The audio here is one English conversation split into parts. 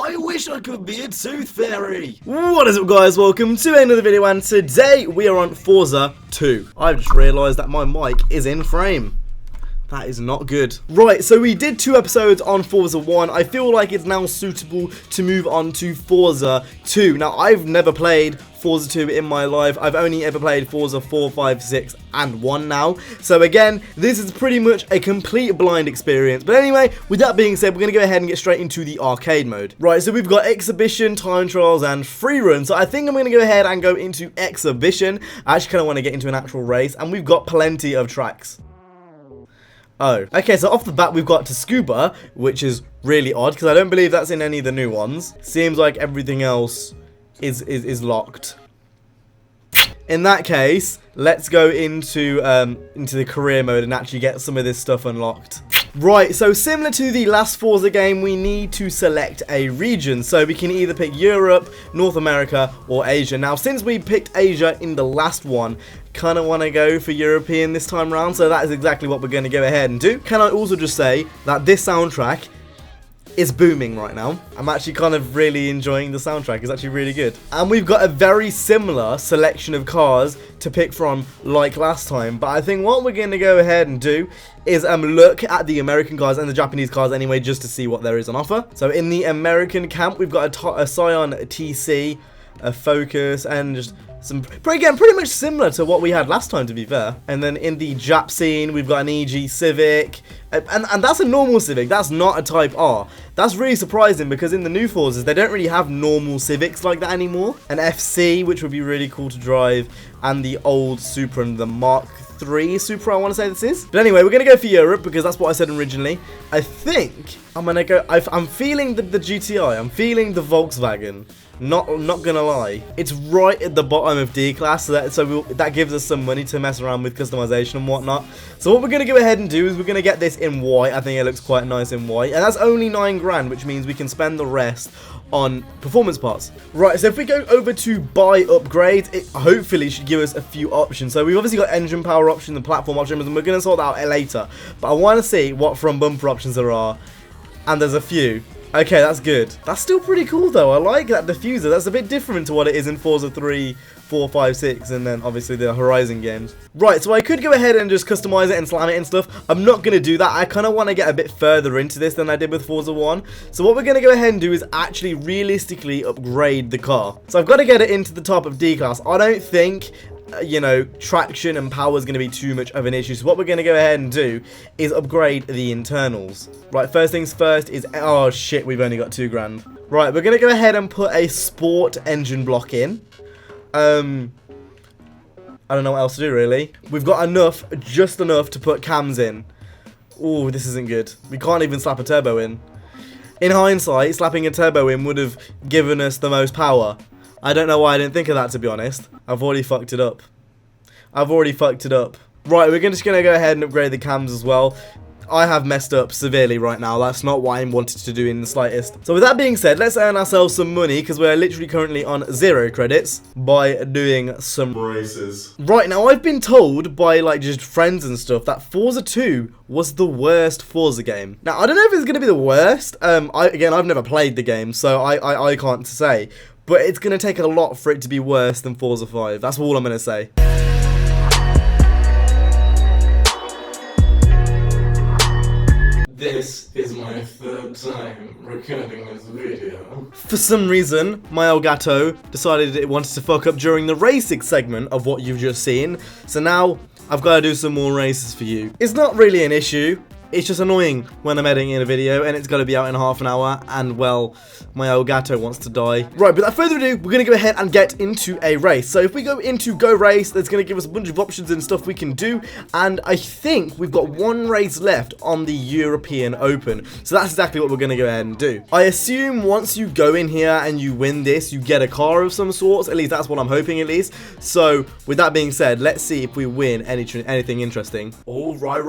I wish I could be a tooth fairy. What is up, guys? Welcome to another video, and today we are on Forza 2. I've just realised that my mic is in frame. That is not good. Right, so we did 2 episodes on Forza 1. I feel like it's now suitable to move on to Forza 2. Now, I've never played Forza 2 in my life. I've only ever played Forza 4, 5, 6, and 1 now. So again, this is pretty much a complete blind experience. But anyway, with that being said, we're going to go ahead and get straight into the arcade mode. Right, so we've got Exhibition, Time Trials, and Free Run. So I think I'm going to go ahead and go into Exhibition. I actually kind of want to get into an actual race, and we've got plenty of tracks. Oh, okay, so off the bat we've got Scuba, which is really odd, because I don't believe that's in any of the new ones. Seems like everything else is locked. In that case, let's go into the career mode and actually get some of this stuff unlocked. Right, so similar to the last Forza game, we need to select a region. So we can either pick Europe, North America, or Asia. Now, since we picked Asia in the last one, kind of want to go for European this time around. So that is exactly what we're going to go ahead and do. Can I also just say that this soundtrack is booming right now. I'm actually kind of really enjoying the soundtrack. It's actually really good. And we've got a very similar selection of cars to pick from like last time. But I think what we're going to go ahead and do is look at the American cars and the Japanese cars anyway, just to see what there is on offer. So in the American camp, we've got a Scion TC, a Focus, and just some, again, pretty much similar to what we had last time, to be fair. And then in the Jap scene, we've got an EG Civic, and that's a normal Civic. That's not a Type R. That's really surprising, because in the new Forzas, they don't really have normal Civics like that anymore. An FC, which would be really cool to drive, and the old Supra and the Mark III Supra, I want to say this is. But anyway, we're going to go for Europe, because that's what I said originally. I think I'm going to go, I'm feeling the GTI, I'm feeling the Volkswagen. Not gonna lie, it's right at the bottom of D class, so that gives us some money to mess around with customization and whatnot. So what we're gonna go ahead and do is we're gonna get this in white. I think it looks quite nice in white, and that's only 9 grand, which means we can spend the rest on performance parts. Right, so if we go over to buy upgrades, it hopefully should give us a few options. So we've obviously got engine power option and platform options, and we're gonna sort that out later. But I want to see what front bumper options there are, and there's a few. Okay, that's good. That's still pretty cool, though. I like that diffuser. That's a bit different to what it is in Forza 3, 4, 5, 6, and then obviously the Horizon games. Right, so I could go ahead and just customize it and slam it and stuff. I'm not going to do that. I kind of want to get a bit further into this than I did with Forza 1. So what we're going to go ahead and do is actually realistically upgrade the car. So I've got to get it into the top of D class. I don't think, you know, traction and power is going to be too much of an issue. So what we're going to go ahead and do is upgrade the internals. Right, first things first is, oh shit, we've only got 2 grand. Right, we're going to go ahead and put a sport engine block in. I don't know what else to do, really. We've got enough, just enough to put cams in. Oh, this isn't good. We can't even slap a turbo in. In hindsight, slapping a turbo in would have given us the most power. I don't know why I didn't think of that, to be honest. I've already fucked it up. Right, we're just going to go ahead and upgrade the cams as well. I have messed up severely right now. That's not what I wanted to do in the slightest. So with that being said, let's earn ourselves some money, because we're literally currently on 0 credits by doing some races. Right, now I've been told by like just friends and stuff that Forza 2 was the worst Forza game. Now, I don't know if it's going to be the worst. Again, I've never played the game, so I can't say. But it's going to take a lot for it to be worse than Forza 5. That's all I'm going to say. This is my 3rd time recording this video. For some reason, my Elgato decided it wanted to fuck up during the racing segment of what you've just seen. So now, I've got to do some more races for you. It's not really an issue. It's just annoying when I'm editing a video and it's got to be out in half an hour, and well, my Elgato wants to die. Right, but without further ado, we're going to go ahead and get into a race. So if we go into Go Race, that's going to give us a bunch of options and stuff we can do, and I think we've got 1 race left on the European Open. So that's exactly what we're going to go ahead and do. I assume once you go in here and you win this, you get a car of some sorts. At least that's what I'm hoping, at least. So with that being said, let's see if we win anything interesting. All right.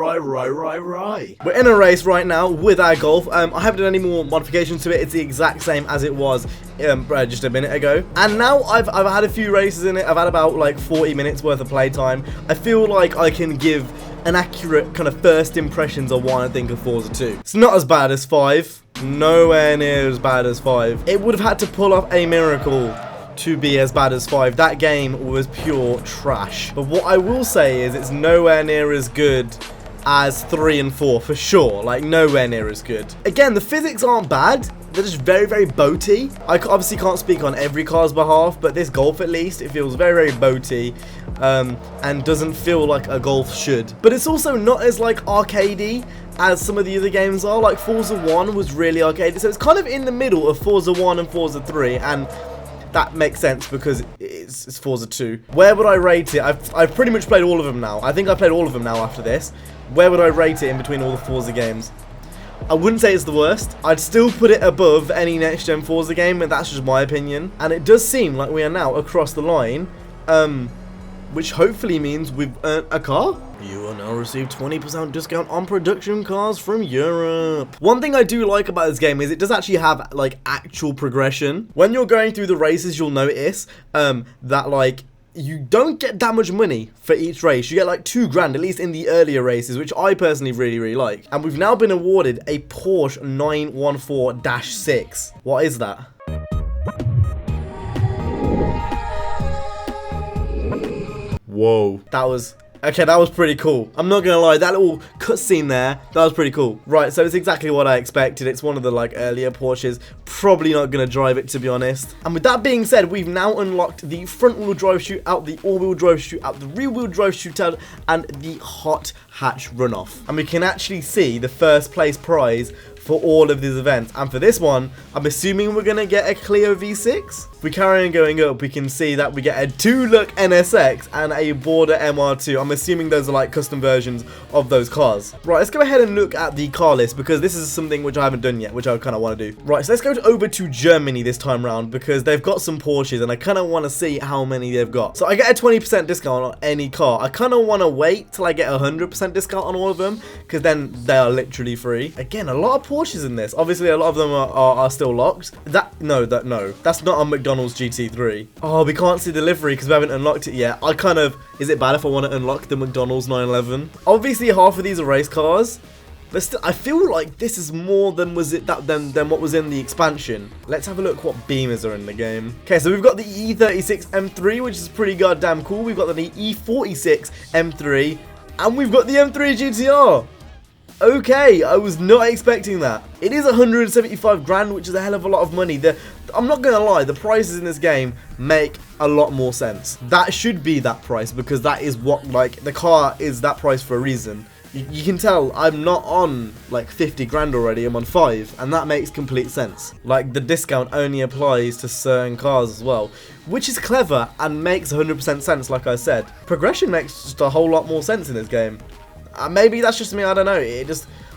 We're in a race right now with our Golf. I haven't done any more modifications to it. It's the exact same as it was just a minute ago. And now I've had a few races in it. I've had about like 40 minutes worth of playtime. I feel like I can give an accurate kind of first impressions of what I think of Forza 2. It's not as bad as 5. nowhere near as bad as 5. It would have had to pull off a miracle to be as bad as 5. That game was pure trash. But what I will say is it's nowhere near as good as 3 and 4 for sure. Like, nowhere near as good. Again, the physics aren't bad. They're just very, very boaty. I obviously can't speak on every car's behalf, but this Golf at least, it feels very, very boaty, and doesn't feel like a Golf should. But it's also not as like arcadey as some of the other games are. Like Forza 1 was really arcadey, so it's kind of in the middle of Forza 1 and Forza 3, and that makes sense because it's Forza 2. Where would I rate it? I've pretty much played all of them now. I think I've played all of them now after this. Where would I rate it in between all the Forza games? I wouldn't say it's the worst. I'd still put it above any next-gen Forza game, and that's just my opinion. And it does seem like we are now across the line, which hopefully means we've earned a car. You will now receive 20% discount on production cars from Europe. One thing I do like about this game is it does actually have, like, actual progression. When you're going through the races, you'll notice that, like, you don't get that much money for each race. You get like $2 at least in the earlier races, which I personally really, really like. And we've now been awarded a Porsche 914-6. What is that? Whoa. Okay, that was pretty cool. I'm not gonna lie, that little cutscene there, that was pretty cool. Right, so it's exactly what I expected. It's one of the like earlier Porsches. Probably not gonna drive it, to be honest. And with that being said, we've now unlocked the front wheel drive shootout, the all wheel drive shootout, the rear wheel drive shootout, and the hot hatch runoff. And we can actually see the first place prize for all of these events. And for this one, I'm assuming we're gonna get a Clio V6. If we carry on going up, we can see that we get a 2-look NSX and a Border MR2. I'm assuming those are like custom versions of those cars. Right, let's go ahead and look at the car list, because this is something which I haven't done yet, which I kind of want to do. Right, so let's go over to Germany this time round, because they've got some Porsches and I kind of want to see how many they've got. So I get a 20% discount on any car. I kind of want to wait till I get a 100% discount on all of them, because then they are literally free. Again, a lot of Porsches in this. Obviously, a lot of them are still locked. No, that's not a McDonald's GT3. Oh, we can't see the livery because we haven't unlocked it yet. Is it bad if I want to unlock the McDonald's 911? Obviously, half of these are race cars, but still, I feel like this is more than what was in the expansion. Let's have a look what Beamers are in the game. Okay, so we've got the E36 M3, which is pretty goddamn cool. We've got the E46 M3, and we've got the M3 GTR. Okay, I was not expecting that. It is 175 grand, which is a hell of a lot of money. I'm not gonna lie, the prices in this game make a lot more sense. That should be that price, because that is what, like, the car is that price for a reason. You can tell I'm not on like 50 grand already, I'm on 5, and that makes complete sense. Like, the discount only applies to certain cars as well, which is clever and makes 100% sense, like I said. Progression makes just a whole lot more sense in this game. Maybe that's just me, I don't know.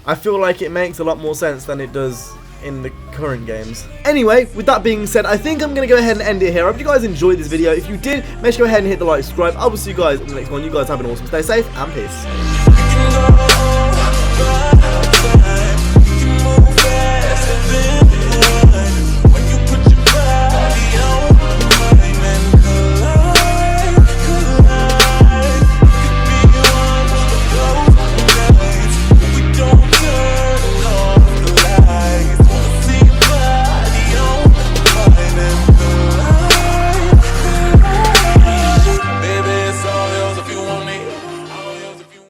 I feel like it makes a lot more sense than it does in the current games. Anyway, with that being said, I think I'm going to go ahead and end it here. I hope you guys enjoyed this video. If you did, make sure you go ahead and hit the like, subscribe. I will see you guys in the next one. You guys have an awesome, stay safe, and peace.